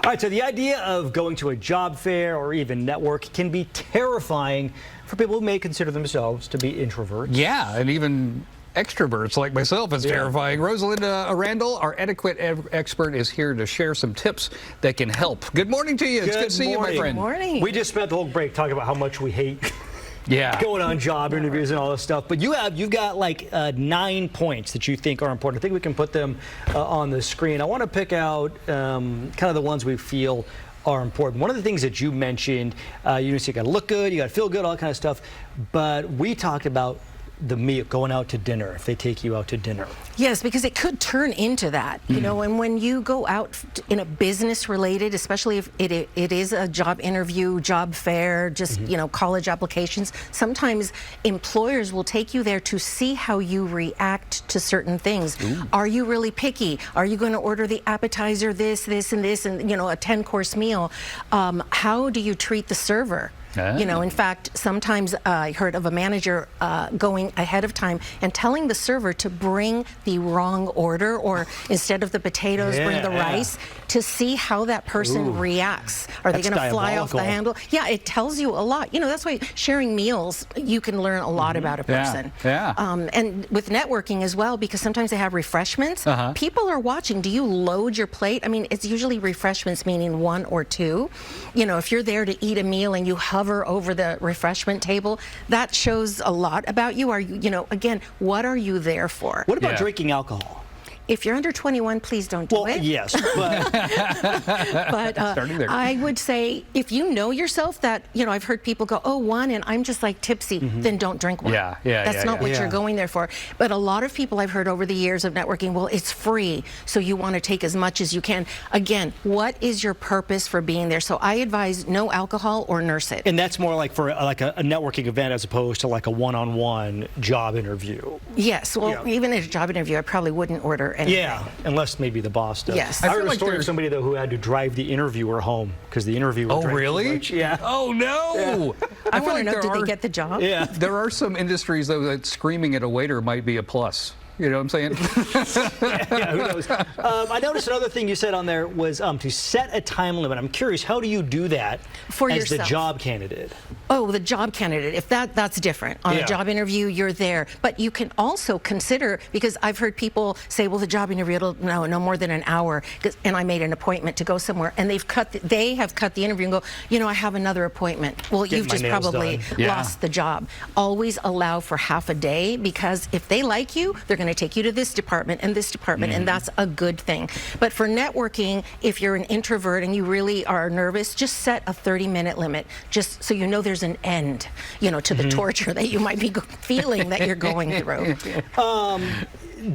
All right, so the idea of going to a job fair or even network can be terrifying for people who may consider themselves to be introverts. Yeah, and even extroverts like myself is terrifying. Rosalinda Randall, our etiquette expert, is here to share some tips that can help. Good morning to you. It's good to see you, my friend. Good morning. We just spent the whole break talking about how much we hate going on job interviews and all this stuff. But you've got like 9 points that you think are important. I think we can put them on the screen. I want to pick out kind of the ones we feel are important. One of the things that you mentioned, you got to look good, you got to feel good, all that kind of stuff. But we talked about the meal, going out to dinner, if they take you out to dinner. Yes, because it could turn into that, you know, and when you go out in a business related, especially if it is a job interview, job fair, just, you know, college applications, sometimes employers will take you there to see how you react to certain things. Are you really picky? Are you going to order the appetizer, this, and this, and, you know, a 10-course meal? How do you treat the server? You know, in fact, sometimes I heard of a manager going ahead of time and telling the server to bring the wrong order, or instead of the potatoes, bring the rice, to see how that person reacts. Are they going to fly off the handle? Yeah, it tells you a lot. You know, that's why sharing meals, you can learn a lot about a person. And with networking as well, because sometimes they have refreshments. People are watching. Do you load your plate? I mean, it's usually refreshments, meaning 1 or 2. You know, if you're there to eat a meal and you hover over the refreshment table, that shows a lot about you. Are you, you know, again, what are you there for? What about drinking alcohol? If you're under 21, please don't do it. Yes, but, but I would say if you know yourself that, you know, I've heard people go, oh, 1 and I'm just like tipsy, then don't drink 1. That's not what you're going there for. But a lot of people I've heard over the years of networking, well, it's free, so you want to take as much as you can. Again, what is your purpose for being there? So I advise no alcohol or nurse it. And that's more like for like a networking event as opposed to like a one-on-one job interview. Yes, well, even at a job interview, I probably wouldn't order anything. Yeah, unless maybe the boss does. Yes. I heard a story of somebody though who had to drive the interviewer home because the interviewer drank too much. Yeah. Oh no! I want to know, did they get the job? Yeah. There are some industries though that screaming at a waiter might be a plus. You know what I'm saying? Who knows? I noticed another thing you said on there was to set a time limit. I'm curious, how do you do that for as yourself? The job candidate? Oh, the job candidate. If that's different. On a job interview, you're there. But you can also consider, because I've heard people say, well, the job interview, it'll no more than an hour, and I made an appointment to go somewhere, and they have cut the interview and go, you know, I have another appointment. Well, you've just probably lost the job. Always allow for half a day, because if they like you, they're going to take you to this department and this department, and that's a good thing. But for networking, if you're an introvert and you really are nervous, just set a 30-minute limit, just so you know there's an end, you know, to the torture that you might be feeling that you're going through.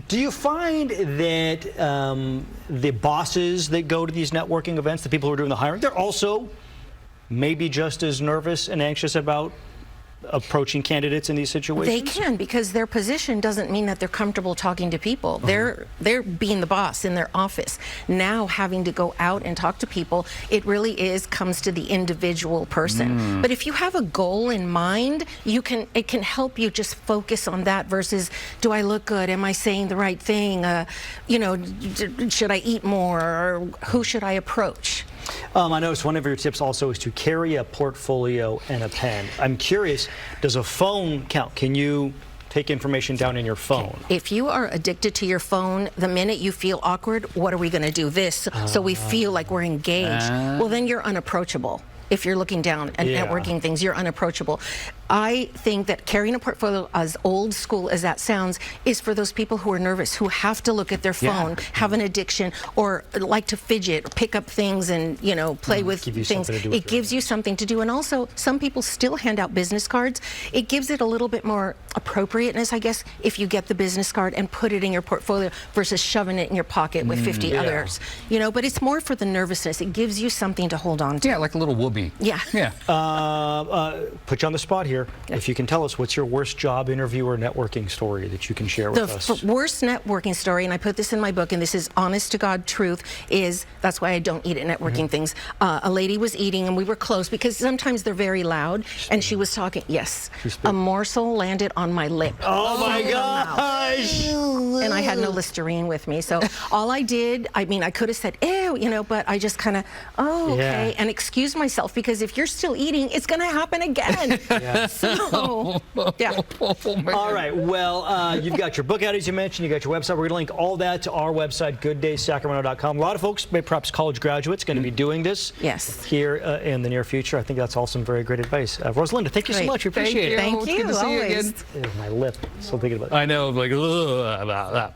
Do you find that the bosses that go to these networking events, the people who are doing the hiring, they're also maybe just as nervous and anxious about approaching candidates in these situations? They can, because their position doesn't mean that they're comfortable talking to people. They're being the boss in their office. Now having to go out and talk to people, it really comes to the individual person. But if you have a goal in mind, it can help you just focus on that versus, do I look good? Am I saying the right thing? You know, should I eat more? Or who should I approach? I noticed one of your tips also is to carry a portfolio and a pen. I'm curious, does a phone count? Can you take information down in your phone? If you are addicted to your phone, the minute you feel awkward, what are we going to do? This, so we feel like we're engaged. Well, then you're unapproachable. If you're looking down at networking things, you're unapproachable. I think that carrying a portfolio, as old school as that sounds, is for those people who are nervous, who have to look at their phone, have an addiction, or like to fidget, or pick up things and, you know, play with things. It gives you something to do. And also, some people still hand out business cards. It gives it a little bit more appropriateness, I guess, if you get the business card and put it in your portfolio versus shoving it in your pocket with 50 others. You know, but it's more for the nervousness. It gives you something to hold on to. Yeah, like a little whoopee. me. Yeah. Yeah. Put you on the spot here. If you can tell us, what's your worst job interview or networking story that you can share with us? The worst networking story, and I put this in my book, and this is honest to God truth, is that's why I don't eat at networking things. A lady was eating, and we were close because sometimes they're very loud, and she was talking. Yes, a morsel landed on my lip. Oh my gosh! And I had no Listerine with me, so all I did, I mean, I could have said, ew, you know, but I just kind of, okay, and excused myself, because if you're still eating, it's going to happen again. So, yeah. All right, well, you've got your book out, as you mentioned, you got your website. We're going to link all that to our website, gooddaysacramento.com. A lot of folks, maybe perhaps college graduates, going to be doing this here in the near future. I think that's all some very great advice. Rosalinda, thank you so much. We appreciate it. Thank you. It's good to see you again. Always. My lip, still thinking about it. I know, like, ugh, about that.